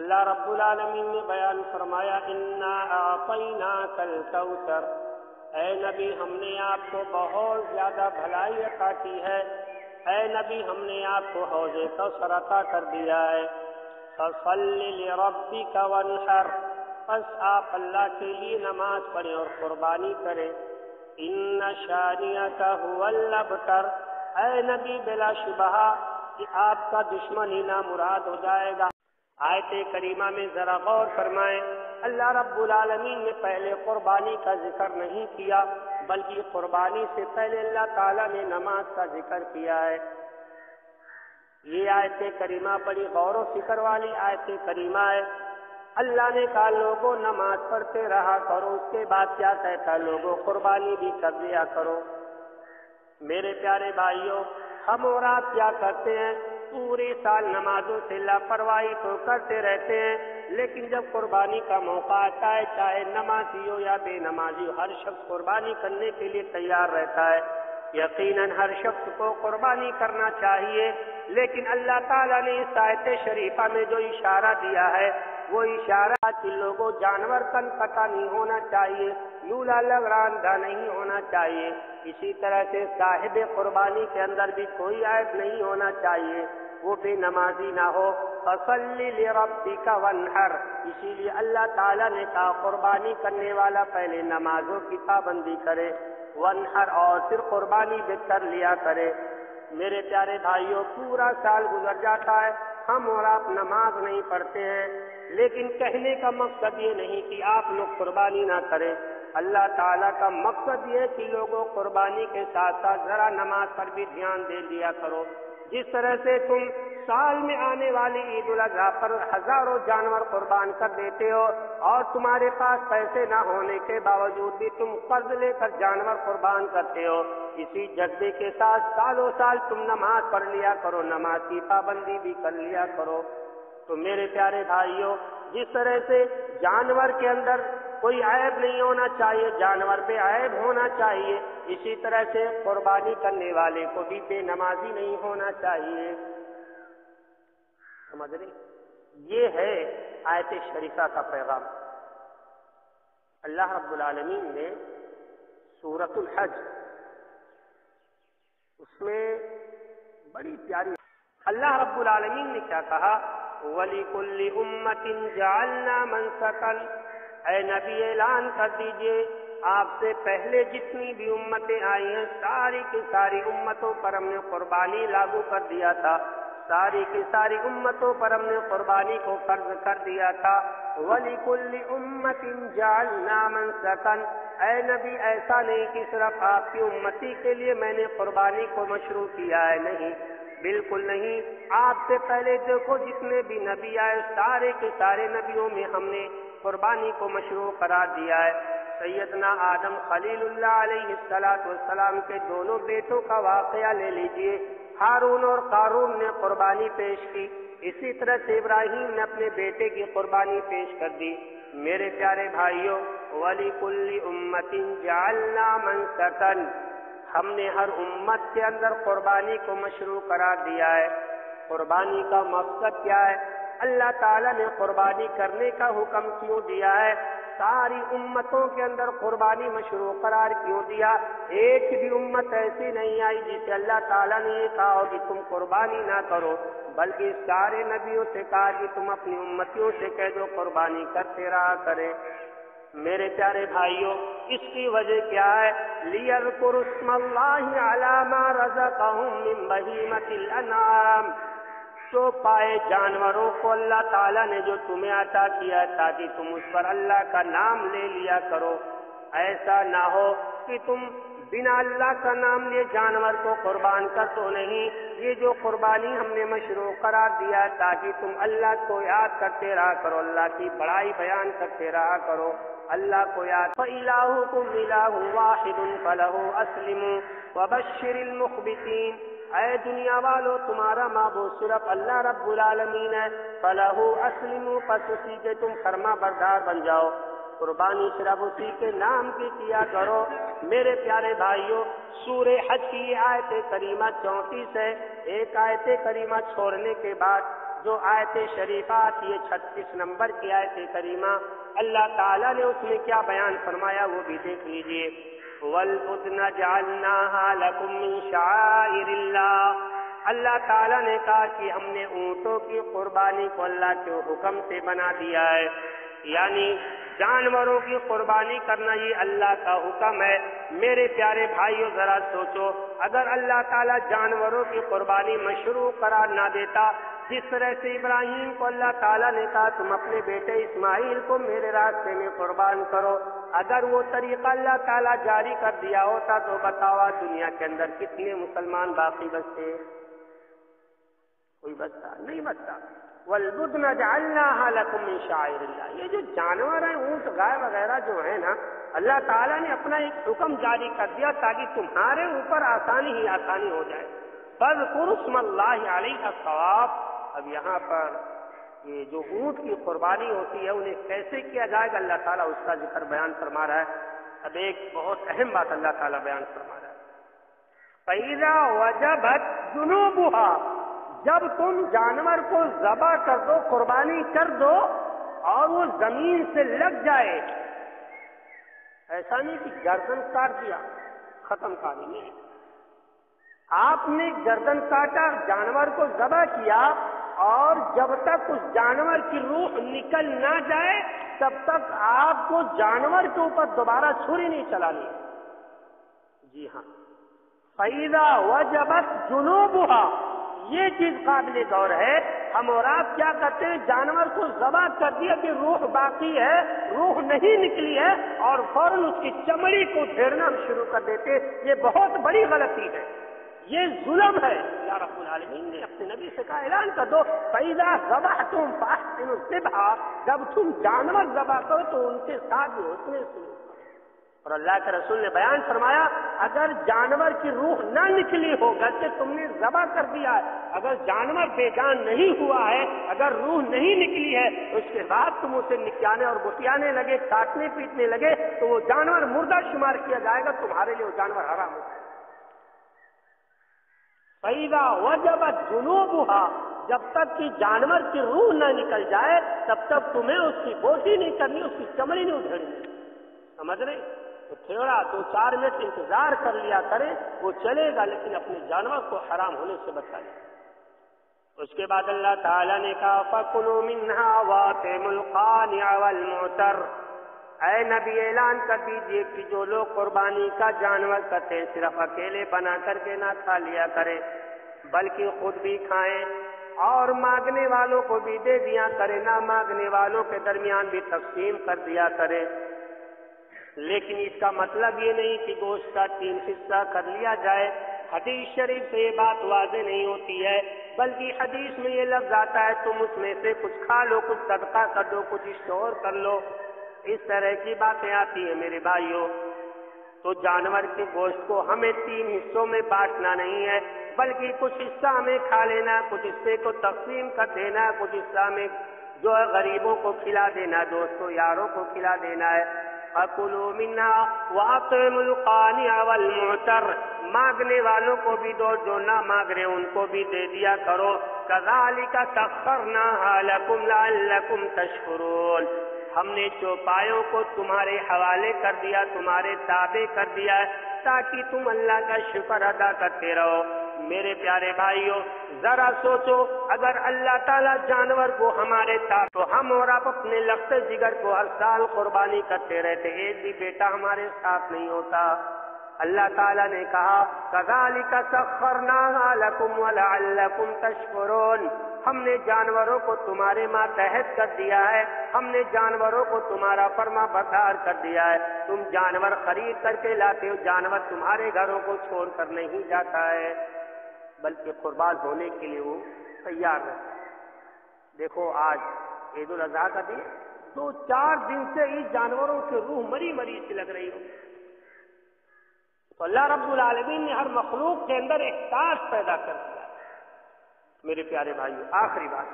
اللہ رب العالمین نے بیان فرمایا انا اعطیناک الکوثر، اے نبی ہم نے آپ کو بہت زیادہ بھلائی عطا کی ہے، اے نبی ہم نے آپ کو حوض کوثر عطا کر دیا ہے۔ فصل لربک وانحر، بس آپ اللہ کے لیے نماز پڑھیں اور قربانی کریں۔ ان شانئک ھو الابتر، اے نبی بلا شبہ کہ آپ کا دشمن ہی نامراد ہو جائے گا۔ آیت کریمہ میں ذرا غور فرمائیں، اللہ رب العالمین نے پہلے قربانی کا ذکر نہیں کیا، بلکہ قربانی سے پہلے اللہ تعالیٰ نے نماز کا ذکر کیا ہے۔ یہ آیت کریمہ بڑی غور و فکر والی آیت کریمہ ہے۔ اللہ نے کہا لوگوں نماز پڑھتے رہا کرو، اس کے بعد کیا کہتا لوگوں قربانی بھی کر دیا کرو۔ میرے پیارے بھائیوں، ہم اور آپ کیا کرتے ہیں؟ پورے سال نمازوں سے لاپرواہی تو کرتے رہتے ہیں، لیکن جب قربانی کا موقع آتا ہے، چاہے نمازی ہو یا بے نمازی ہو، ہر شخص قربانی کرنے کے لیے تیار رہتا ہے۔ یقیناً ہر شخص کو قربانی کرنا چاہیے، لیکن اللہ تعالیٰ نے اس آیت شریفہ میں جو اشارہ دیا ہے وہ اشارہ کہ لوگوں جانور کن کٹا نہیں ہونا چاہیے، لولا لگڑاندھا نہیں ہونا چاہیے۔ اسی طرح سے صاحب قربانی کے اندر بھی کوئی عیب نہیں ہونا چاہیے، وہ بے نمازی نہ ہو۔ فصلی لربک وانحر، اسی لیے اللہ تعالیٰ نے کہا قربانی کرنے والا پہلے نمازوں کی پابندی کرے، وانحر اور پھر قربانی بھی کر لیا کرے۔ میرے پیارے بھائیوں، پورا سال گزر جاتا ہے، ہم اور آپ نماز نہیں پڑھتے ہیں، لیکن کہنے کا مقصد یہ نہیں کہ آپ لوگ قربانی نہ کریں۔ اللہ تعالیٰ کا مقصد یہ ہے کہ لوگوں قربانی کے ساتھ ساتھ ذرا نماز پر بھی دھیان دے دیا کرو۔ جس طرح سے تم سال میں آنے والی عید الاضحیٰ پر ہزاروں جانور قربان کر دیتے ہو، اور تمہارے پاس پیسے نہ ہونے کے باوجود بھی تم قرض لے کر جانور قربان کرتے ہو، اسی جذبے کے ساتھ سالوں سال تم نماز پڑھ لیا کرو، نماز کی پابندی بھی کر لیا کرو۔ تو میرے پیارے بھائیوں، جس طرح سے جانور کے اندر کوئی عیب نہیں ہونا چاہیے، جانور بے عیب ہونا چاہیے، اسی طرح سے قربانی کرنے والے کو بھی بے نمازی نہیں ہونا چاہیے۔ سمجھ رہے؟ یہ ہے آیت شریفہ کا پیغام۔ اللہ رب العالمین نے سورۃ الحج، اس میں بڑی پیاری اللہ رب العالمین نے کیا کہا؟ وَلِكُلِّ أُمَّةٍ جَعَلْنَا مَنسَكًا، اے نبی اعلان کر دیجئے آپ سے پہلے جتنی بھی امتیں آئی ہیں ساری کی ساری امتوں پر ہم نے قربانی لاگو کر دیا تھا، ساری کی ساری امتوں پر ہم نے قربانی کو فرض کر دیا تھا۔ وَلِكُلِّ أُمَّةٍ جَعَلْنَا مَنسَكًا، اے نبی ایسا نہیں کہ صرف آپ کی امتی کے لیے میں نے قربانی کو مشروع کیا ہے، نہیں، بالکل نہیں۔ آپ سے پہلے دیکھو جتنے بھی نبی آئے سارے کے سارے نبیوں میں ہم نے قربانی کو مشروع قرار دیا ہے۔ سیدنا آدم خلیل اللہ علیہ السلام کے دونوں بیٹوں کا واقعہ لے لیجئے، ہارون اور قارون نے قربانی پیش کی، اسی طرح سے ابراہیم نے اپنے بیٹے کی قربانی پیش کر دی۔ میرے پیارے بھائیوں، وَلِكُلِّ أُمَّةٍ جَعَلْنَا مَنسَكًا، ہم نے ہر امت کے اندر قربانی کو مشروع قرار دیا ہے۔ قربانی کا مقصد کیا ہے؟ اللہ تعالیٰ نے قربانی کرنے کا حکم کیوں دیا ہے؟ ساری امتوں کے اندر قربانی مشروع قرار کیوں دیا؟ ایک بھی امت ایسی نہیں آئی جسے اللہ تعالیٰ نے یہ کہا ہو کہ تم قربانی نہ کرو، بلکہ سارے نبیوں سے کہا کہ تم اپنی امتیوں سے کہہ دو قربانی کرتے رہا کریں۔ میرے پیارے بھائیوں، اس کی وجہ کیا ہے؟ لِيَذْكُرُوا اسْمَ اللَّهِ عَلَى مَا رَزَقَهُم مِّن بَهِيمَةِ الْأَنْعَامِ، تو پائے جانوروں کو اللہ تعالیٰ نے جو تمہیں عطا کیا ہے تاکہ تم اس پر اللہ کا نام لے لیا کرو۔ ایسا نہ ہو کہ تم بنا اللہ کا نام لیے جانور کو قربان کر تو نہیں، یہ جو قربانی ہم نے مشروع قرار دیا ہے تاکہ تم اللہ کو یاد کرتے رہا کرو، اللہ کی بڑائی بیان کرتے رہا کرو، اللہ کو یاد۔ فَإِلَٰهُكُمْ إِلَٰهٌ وَاحِدٌ فَلَهُ أَسْلِمُوا وَبَشِّرِ الْمُخْبِتِينَ، اے دنیا والو تمہارا معبود صرف اللہ رب العالمین ہے، فَلَهُ أَسْلِمُوا، پس اسی کے تم فرما بردار بن جاؤ، قربانی صرف اسی کے نام کی کیا کرو۔ میرے پیارے بھائیوں، سورہ حج کی یہ آیت کریمہ 34 ہے، ایک آیت کریمہ چھوڑنے کے بعد جو آیت شریفات یہ 36 نمبر کی آیت کریمہ اللہ تعالیٰ نے اس میں کیا بیان فرمایا وہ بھی دیکھ لیجئے. وَالْبُدْنَ جَعَلْنَاهَا لَكُم مِّن شَعَائِرِ اللَّهِ. اللہ تعالیٰ نے کہا کہ ہم نے اونٹوں کی قربانی کو اللہ کے حکم سے بنا دیا ہے، یعنی جانوروں کی قربانی کرنا یہ اللہ کا حکم ہے. میرے پیارے بھائیو ذرا سوچو، اگر اللہ تعالیٰ جانوروں کی قربانی مشروع قرار نہ دیتا، جس طرح سے ابراہیم کو اللہ تعالیٰ نے کہا تم اپنے بیٹے اسماعیل کو میرے راستے میں قربان کرو، اگر وہ طریقہ اللہ تعالیٰ جاری کر دیا ہوتا تو بتاؤ دنیا کے اندر کتنے مسلمان باقی بچتے؟ کوئی بچتا نہیں بچتا. وَالْبُدْنَ جَعَلْنَاهَا لَكُم مِّن شَعَائِرِ اللَّهِ. یہ جو جانور ہیں اونٹ گائے وغیرہ جو ہیں نا، اللہ تعالیٰ نے اپنا ایک حکم جاری کر دیا تاکہ تمہارے اوپر آسانی ہی آسانی ہو جائے. فَاذْكُرُوا اسْمَ اللَّهِ عَلَيْهَا الصَّوَافَ. اب یہاں پر یہ جو اونٹ کی قربانی ہوتی ہے انہیں کیسے کیا جائے گا اللہ تعالیٰ اس کا ذکر بیان فرما رہا ہے. اب ایک بہت اہم بات اللہ تعالیٰ بیان فرما رہا ہے. فَإِذَا وَجَبَتْ جُنُوبُهَا. جب تم جانور کو ذبح کر دو، قربانی کر دو اور وہ زمین سے لگ جائے، ایسا نہیں کہ گردن کاٹ دیا ختم کہانی نہیں. آپ نے گردن کاٹا، جانور کو ذبح کیا اور جب تک اس جانور کی روح نکل نہ جائے تب تک آپ کو جانور کے اوپر دوبارہ چھری نہیں چلانی. جی ہاں، فَإِذَا وَجَبَتْ جُنُوبُهَا. یہ چیز قابل غور ہے. ہم اور آپ کیا کرتے ہیں، جانور کو ذبح کر دیا کہ روح باقی ہے، روح نہیں نکلی ہے، اور فوراً اس کی چمڑی کو پھیرنا ہم شروع کر دیتے. یہ بہت بڑی غلطی ہے، یہ ظلم ہے. یا رب العالمین نے اپنے نبی سے کہا اعلان کر دو فَإِذَا ذَبَحْتُمْ فَأَحْسِنُوا الذِّبْحَ. جب تم جانور ذبح کرو تو ان کے ساتھ حسن سلوک کرو. اور اللہ کے رسول نے بیان فرمایا اگر جانور کی روح نہ نکلی ہو کہ تم نے ذبح کر دیا ہے، اگر جانور بے جان نہیں ہوا ہے، اگر روح نہیں نکلی ہے، اس کے بعد تم اسے نکانے اور بٹیانے لگے، کاٹنے پیٹنے لگے تو وہ جانور مردہ شمار کیا جائے گا، تمہارے لیے وہ جانور حرام ہو جائے گا. فَإِذَا وَجَبَتْ جُنُوبُهَا. جب تک کہ جانور کی روح نہ نکل جائے تب تک تمہیں اس کی بوٹی نہیں کرنی، اس کی چمڑی نہیں ادھیڑنی. سمجھ رہے؟ تو تھوڑا 2-4 منٹ انتظار کر لیا کرے، وہ چلے گا لیکن اپنے جانور کو حرام ہونے سے بچا لے. اس کے بعد اللہ تعالیٰ نے کہا فَكُلُوا مِنْهَا وَأَطْعِمُوا الْقَانِعَ وَالْمُعْتَرَّ. اے نبی اعلان کر دیجئے کہ جو لوگ قربانی کا جانور کرتے ہیں صرف اکیلے بنا کر کے نہ کھا لیا کریں بلکہ خود بھی کھائیں اور مانگنے والوں کو بھی دے دیا کرے، نہ مانگنے والوں کے درمیان بھی تقسیم کر دیا کرے. لیکن اس کا مطلب یہ نہیں کہ گوشت کا 3 حصہ کر لیا جائے. حدیث شریف سے یہ بات واضح نہیں ہوتی ہے، بلکہ حدیث میں یہ لفظ آتا ہے تم اس میں سے کچھ کھا لو، کچھ صدقہ کر دو، کچھ اسٹور کر لو. اس طرح کی باتیں آتی ہیں میرے بھائیوں. تو جانور کے گوشت کو ہمیں 3 حصوں میں بانٹنا نہیں ہے بلکہ کچھ حصہ ہمیں کھا لینا، کچھ حصے کو تقسیم کر دینا، کچھ حصہ میں جو ہے غریبوں کو کھلا دینا، دوستوں یاروں کو کھلا دینا ہے. فَكُلُوا مِنْهَا وَأَطْعِمُوا الْقَانِعَ وَالْمُعْتَرَّ. مانگنے والوں کو بھی دو، جو نہ مانگ رہے ان کو بھی دے دیا کرو. كَذَلِكَ سَخَّرْنَاهَا لَكُمْ لَعَلَّكُمْ تَشْكُرُونَ. ہم نے چوپایوں کو تمہارے حوالے کر دیا، تمہارے تابع کر دیا ہے تاکہ تم اللہ کا شکر ادا کرتے رہو. میرے پیارے بھائیوں ذرا سوچو، اگر اللہ تعالیٰ جانور کو ہمارے تابع تو ہم اور آپ اپنے لخت جگر کو ہر سال قربانی کرتے رہتے، ایک بھی بیٹا ہمارے ساتھ نہیں ہوتا. اللہ تعالیٰ نے کہا كَذَلِكَ سَخَّرْنَاهَا لَكُمْ وَلَعَلَّكُمْ تَشْكُرُونَ. ہم نے جانوروں کو تمہارے ماتحت کر دیا ہے، ہم نے جانوروں کو تمہارا فرما بردار کر دیا ہے. تم جانور خرید کر کے لاتے ہو، جانور تمہارے گھروں کو چھوڑ کر نہیں جاتا ہے بلکہ قربان ہونے کے لیے وہ تیار رہتا ہے. دیکھو آج عید الاضحیٰ کا دن، 2-4 دن سے اس جانوروں کی روح مری مری سی لگ رہی ہو. تو اللہ رب العالمین نے ہر مخلوق کے اندر احساس پیدا کر دیا. میرے پیارے بھائیوں آخری بات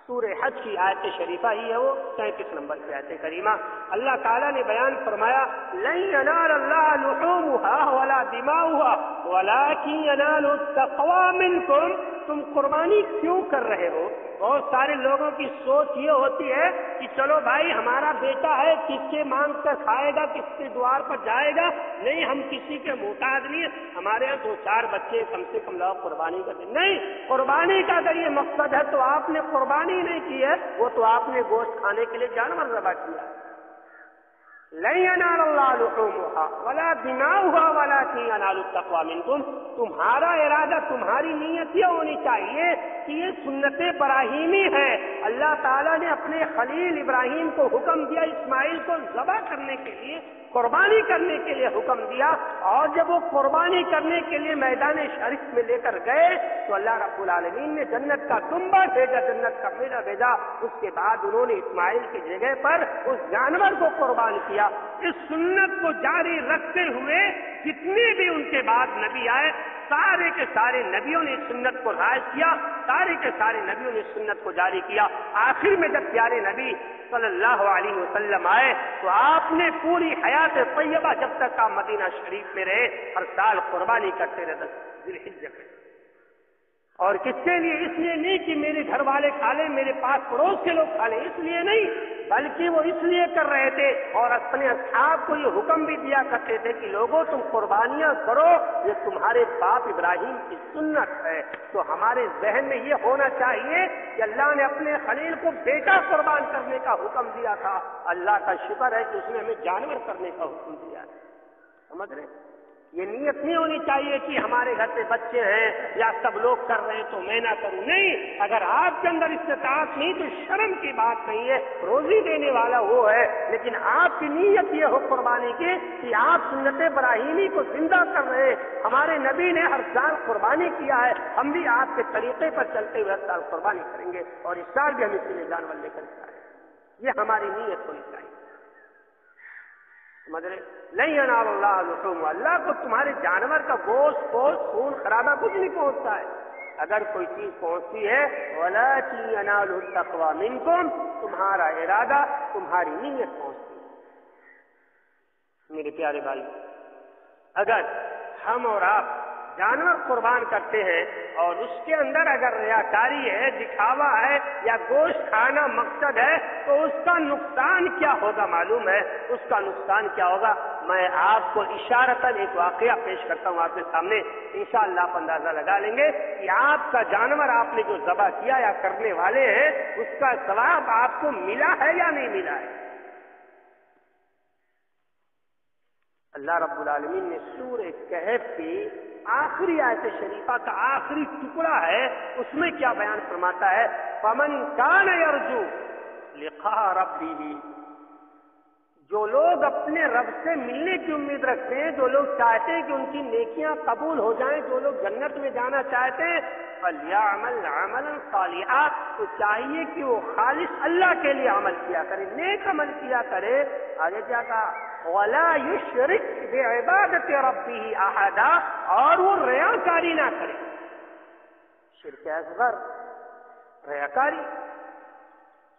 سورہ حج کی آیت شریفہ ہی ہے، وہ 37 نمبر کی آیت کریمہ. اللہ تعالیٰ نے بیان فرمایا لن ينال الله لحومها ولا دماؤها ولكن ينال التقوى منكم. تم قربانی کیوں کر رہے ہو؟ بہت سارے لوگوں کی سوچ یہ ہوتی ہے کہ چلو بھائی ہمارا بیٹا ہے، کس کے مانگ کر کھائے گا، کس کے دوار پر جائے گا، نہیں ہم کسی کے محتاج نہیں ہیں، ہمارے یہاں 2-4 بچے کم سے کم لاؤ قربانی کرتے. نہیں، قربانی کا اگر یہ مقصد ہے تو آپ نے قربانی نہیں کی ہے، وہ تو آپ نے گوشت کھانے کے لیے جانور ذبح کیا. لن ينال الله لحومها ولا دماؤها ولكن ينال التقوى منكم. تمہارا ارادہ، تمہاری نیت یہ ہونی چاہیے کہ یہ سنت ابراہیمی ہے. اللہ تعالیٰ نے اپنے خلیل ابراہیم کو حکم دیا اسماعیل کو ذبح کرنے کے لیے، قربانی کرنے کے لیے حکم دیا، اور جب وہ قربانی کرنے کے لیے میدان شریف میں لے کر گئے تو اللہ رب العالمین نے جنت کا دمبا بھیجا، جنت کا میڑا بھیجا. اس کے بعد انہوں نے اسماعیل کی جگہ پر اس جانور کو قربان کیا. اس سنت کو جاری رکھتے ہوئے جتنے بھی ان کے بعد نبی آئے، سارے کے سارے نبیوں نے اس سنت کو رائج کیا، سارے کے سارے نبیوں نے اس سنت کو جاری کیا. آخر میں جب پیارے نبی صلی اللہ علیہ وسلم آئے تو آپ نے پوری حیات طیبہ جب تک آپ مدینہ شریف میں رہے ہر سال قربانی کرتے رہے ذی الحجہ میں. اور کس کے لیے؟ اس لیے نہیں کہ میرے گھر والے کھا لیں، میرے پاس پڑوس کے لوگ کھا لیں، اس لیے نہیں، بلکہ وہ اس لیے کر رہے تھے اور اپنے اصحاب کو یہ حکم بھی دیا کرتے تھے کہ لوگوں تم قربانیاں کرو، یہ تمہارے باپ ابراہیم کی سنت ہے. تو ہمارے ذہن میں یہ ہونا چاہیے کہ اللہ نے اپنے خلیل کو بیٹا قربان کرنے کا حکم دیا تھا. اللہ کا شکر ہے کہ اس نے ہمیں جانور کرنے کا حکم دیا ہے. سمجھ رہے؟ یہ نیت نہیں ہونی چاہیے کہ ہمارے گھر پہ بچے ہیں یا سب لوگ کر رہے ہیں تو میں نہ کروں. نہیں، اگر آپ کے اندر استطاعت نہیں تو شرم کی بات نہیں ہے، روزی دینے والا وہ ہے، لیکن آپ کی نیت یہ ہو قربانی کی کہ آپ سنت ابراہیمی کو زندہ کر رہے ہیں. ہمارے نبی نے ہر سال قربانی کیا ہے، ہم بھی آپ کے طریقے پر چلتے ہوئے ہر سال قربانی کریں گے اور اس سال بھی ہم اس لیے جانور لے کر جائیں. یہ ہماری نیت ہونی چاہیے. سمجھ رہے؟ نہیں ینال اللہ لحومها، اللہ کو تمہارے جانور کا گوشت، خون خرابہ کچھ نہیں پہنچتا ہے. اگر کوئی چیز پہنچتی ہے ولکن ینال التقوی منکم، تمہارا ارادہ، تمہاری نیت پہنچتی ہے. میرے پیارے بھائی، اگر ہم اور آپ جانور قربان کرتے ہیں اور اس کے اندر اگر ریاکاری ہے، دکھاوا ہے یا گوشت کھانا مقصد ہے تو اس کا نقصان کیا ہوگا معلوم ہے؟ اس کا نقصان کیا ہوگا؟ میں آپ کو اشارتاً ایک واقعہ پیش کرتا ہوں آپ کے سامنے، انشاءاللہ آپ اندازہ لگا لیں گے کہ آپ کا جانور آپ نے جو ذبح کیا یا کرنے والے ہیں اس کا ثواب آپ کو ملا ہے یا نہیں ملا ہے. اللہ رب العالمین نے سورہ کہف کی آخری آیت شریفہ کا آخری ٹکڑا ہے، اس میں کیا بیان فرماتا ہے؟ فمن کان یرجو لقاء ربہ، جو لوگ اپنے رب سے ملنے کی امید رکھتے ہیں، جو لوگ چاہتے ہیں کہ ان کی نیکیاں قبول ہو جائیں، جو لوگ جنت میں جانا چاہتے ہیں، فلیعمل عملا صالحا، تو چاہیے کہ وہ خالص اللہ کے لیے عمل کیا کرے، نیک عمل کیا کرے. آگے کیا کہا؟ ولا یشرک بعبادت ربہ احدا، اور وہ ریاکاری نہ کرے. شرک اصغر، ریاکاری.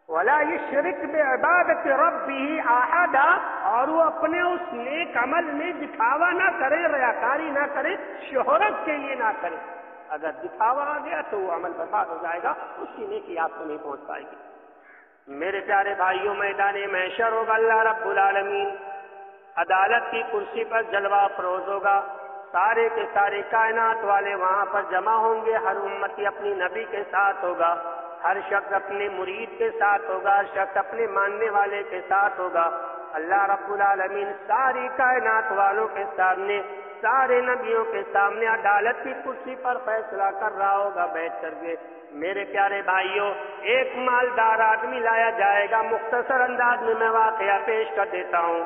ولا یشرک بعبادت ربہ احدا، اور وہ اپنے اس نیک عمل میں دکھاوا نہ کرے، ریاکاری نہ کرے، شہرت کے لیے نہ کرے. اگر دکھاوا آ گیا تو وہ عمل برباد ہو جائے گا، اس کی نیکی آپ کو نہیں پہنچ پائے گی. میرے پیارے بھائیوں، میدان محشر ہوگا، اللہ رب العالمین عدالت کی کرسی پر جلوہ افروز ہوگا، سارے کے سارے کائنات والے وہاں پر جمع ہوں گے. ہر امتی اپنی نبی کے ساتھ ہوگا، ہر شخص اپنے مرید کے ساتھ ہوگا، ہر شخص اپنے ماننے والے کے ساتھ ہوگا. اللہ رب العالمین ساری کائنات والوں کے سامنے، سارے نبیوں کے سامنے عدالت کی کرسی پر فیصلہ کر رہا ہوگا بیٹھ کر کے. میرے پیارے بھائیوں، ایک مالدار آدمی لایا جائے گا. مختصر انداز میں میں واقعہ پیش کر دیتا ہوں.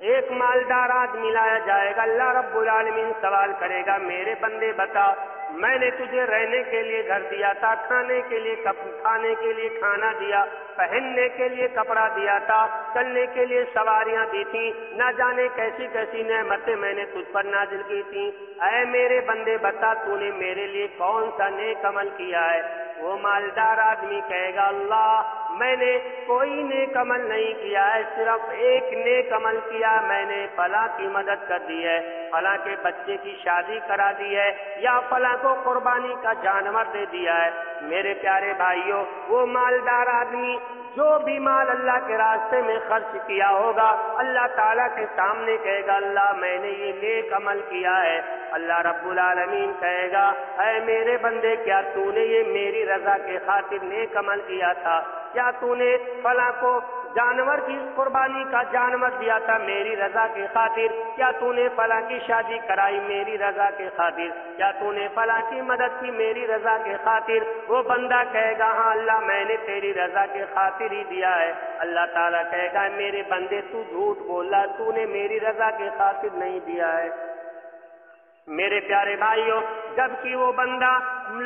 ایک مالدار آدمی لایا جائے گا. اللہ رب العالمین سوال کرے گا، میرے بندے بتا، میں نے تجھے رہنے کے لیے گھر دیا تھا، کھانے کے لیے کھانا دیا، پہننے کے لیے کپڑا دیا تھا، چلنے کے لیے سواریاں دی تھی، نہ جانے کیسی کیسی نعمتیں میں نے تجھ پر نازل کی تھی. اے میرے بندے بتا، تو نے میرے لیے کون سا نیک عمل کیا ہے؟ وہ مالدار آدمی کہے گا، اللہ، میں نے کوئی نیک عمل نہیں کیا ہے، صرف ایک نیک عمل کیا، میں نے فلاں کی مدد کر دی ہے، فلاں کے بچے کی شادی کرا دی ہے، یا فلاں کو قربانی کا جانور دے دیا ہے۔ میرے پیارے بھائیوں، وہ مالدار آدمی جو بھی مال اللہ کے راستے میں خرچ کیا ہوگا، اللہ تعالیٰ کے سامنے کہے گا اللہ میں نے یہ نیک عمل کیا ہے۔ اللہ رب العالمین کہے گا اے میرے بندے، کیا تو نے یہ میری رضا کے خاطر نیک عمل کیا تھا؟ کیا تو نے فلاں کو جانور کی قربانی کا جانور دیا تھا میری رضا کے خاطر؟ کیا تو نے فلاں کی شادی کرائی میری رضا کے خاطر؟ کیا تو نے فلاں کی مدد کی میری رضا کے خاطر؟ وہ بندہ کہے گا ہاں اللہ میں نے تیری رضا کے خاطر ہی دیا ہے۔ اللہ تعالیٰ کہے گا میرے بندے تو جھوٹ بولا، تو نے میری رضا کے خاطر نہیں دیا ہے۔ میرے پیارے بھائیوں، جبکہ وہ بندہ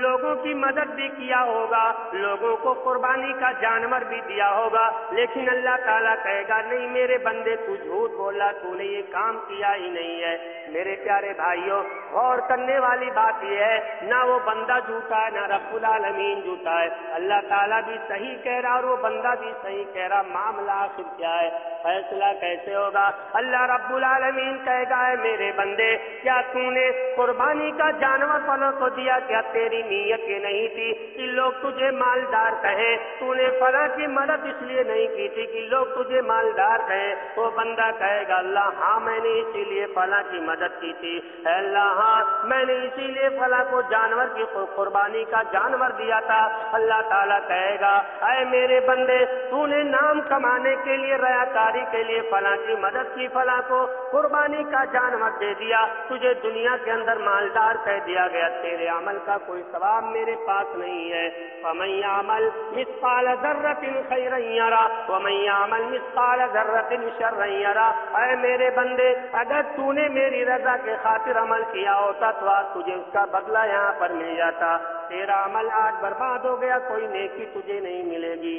لوگوں کی مدد بھی کیا ہوگا، لوگوں کو قربانی کا جانور بھی دیا ہوگا، لیکن اللہ تعالیٰ کہے گا نہیں میرے بندے تو جھوٹ بولا، تو نے یہ کام کیا ہی نہیں ہے۔ میرے پیارے بھائیوں، غور کرنے والی بات یہ ہے نہ وہ بندہ جھوٹا ہے نہ رب العالمین جھوٹا ہے، اللہ تعالیٰ بھی صحیح کہہ رہا اور وہ بندہ بھی صحیح کہہ رہا۔ معاملہ آخر کیا ہے؟ فیصلہ کیسے ہوگا؟ اللہ رب العالمین کہے گا اے میرے بندے، کیا تو نے قربانی کا جانور فلاں کو دیا؟ کیا تیری نیت یہ نہیں تھی کہ لوگ تجھے مالدار کہیں؟ تو نے فلاں کی مدد اس لیے نہیں کی تھی کہ لوگ تجھے مالدار کہیں؟ وہ بندہ کہے گا اللہ ہاں میں نے اسی لیے فلاں کی مدد کی تھی، اے اللہ ہاں میں نے اسی لیے فلاں کو جانور کی قربانی کا جانور دیا تھا۔ اللہ تعالیٰ کہے گا اے میرے بندے، تو نے نام کمانے کے لیے، ریاکاری کے لیے فلاں کی مدد کی، فلاں کو قربانی کا جانور دے دیا، تجھے دنیا کے اندر مالدار کہہ دیا گیا، تیرے عمل کا کوئی ثواب میرے پاس نہیں ہے۔ فَمَن يَعْمَلْ مِثْقَالَ ذَرَّةٍ خَيْرًا يَرَهُ وَمَن يَعْمَلْ مِثْقَالَ ذَرَّةٍ شَرًّا يَرَهُ۔ اے میرے بندے، اگر تو نے میری رضا کے خاطر عمل کیا ہوتا تو آج تجھے اس کا بدلہ یہاں پر مل جاتا، تیرا عمل آج برباد ہو گیا، کوئی نیکی تجھے نہیں ملے گی۔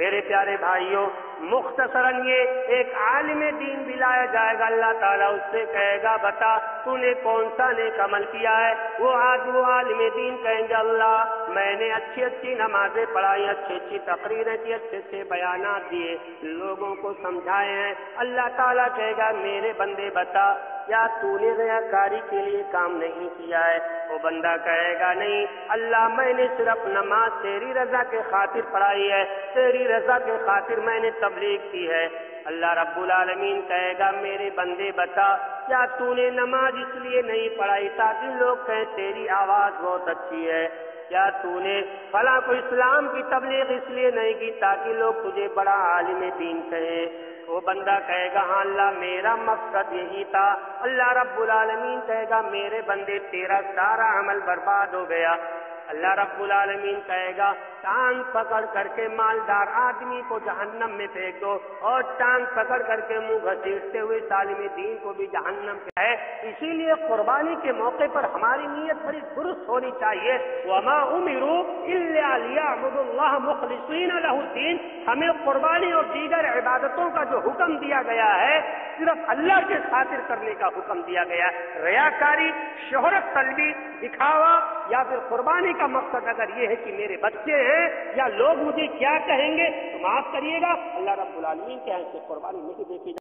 میرے پیارے بھائیوں، مختصراً یہ ایک عالم دین بھی لایا جائے گا، اللہ تعالیٰ اس سے کہے گا بتا تو نے کون سا نیک عمل کیا ہے؟ وہ عالم دین کہیں گے اللہ میں نے اچھی اچھی نمازیں پڑھائی، اچھی اچھی تقریریں کی، اچھے اچھے بیانات دیے، لوگوں کو سمجھائے ہیں۔ اللہ تعالیٰ کہے گا میرے بندے بتا کیا تو نے ریاکاری کے لیے کام نہیں کیا ہے؟ وہ بندہ کہے گا نہیں اللہ میں نے صرف نماز تیری رضا کے خاطر پڑھائی ہے، تیری رضا کے خاطر میں نے تبلیغ کی ہے۔ اللہ رب العالمین کہے گا میرے بندے بتا کیا تو نے نماز اس لیے نہیں پڑھائی تاکہ لوگ کہیں تیری آواز بہت اچھی ہے؟ کیا تو نے فلاں کو اسلام کی تبلیغ اس لیے نہیں کی تاکہ لوگ تجھے بڑا عالم دین کہیں؟ وہ بندہ کہے گا ہاں اللہ میرا مقصد یہی تھا۔ اللہ رب العالمین کہے گا میرے بندے تیرا سارا عمل برباد ہو گیا۔ اللہ رب العالمین کہے گا ٹانگ پکڑ کر کے مالدار آدمی کو جہنم میں پھینک دو، اور ٹانگ پکڑ کر کے منہ گھسیٹتے ہوئے عالم دین کو بھی جہنم میں ہے۔ اسی لیے قربانی کے موقع پر ہماری نیت بڑی درست ہونی چاہیے۔ وما امروا الا ليعبدوا الله مخلصين له الدين۔ ہمیں قربانی اور دیگر عبادتوں کا جو حکم دیا گیا ہے صرف اللہ کے خاطر کرنے کا حکم دیا گیا ہے۔ ریاکاری، شہرت طلبی، دکھاوا یا پھر قربانی کا مقصد اگر یہ ہے کہ میرے بچے ہیں یا لوگ مجھے کیا کہیں گے تو معاف کریے گا، اللہ رب العالمین کے یہاں سے قربانی نہیں دیکھی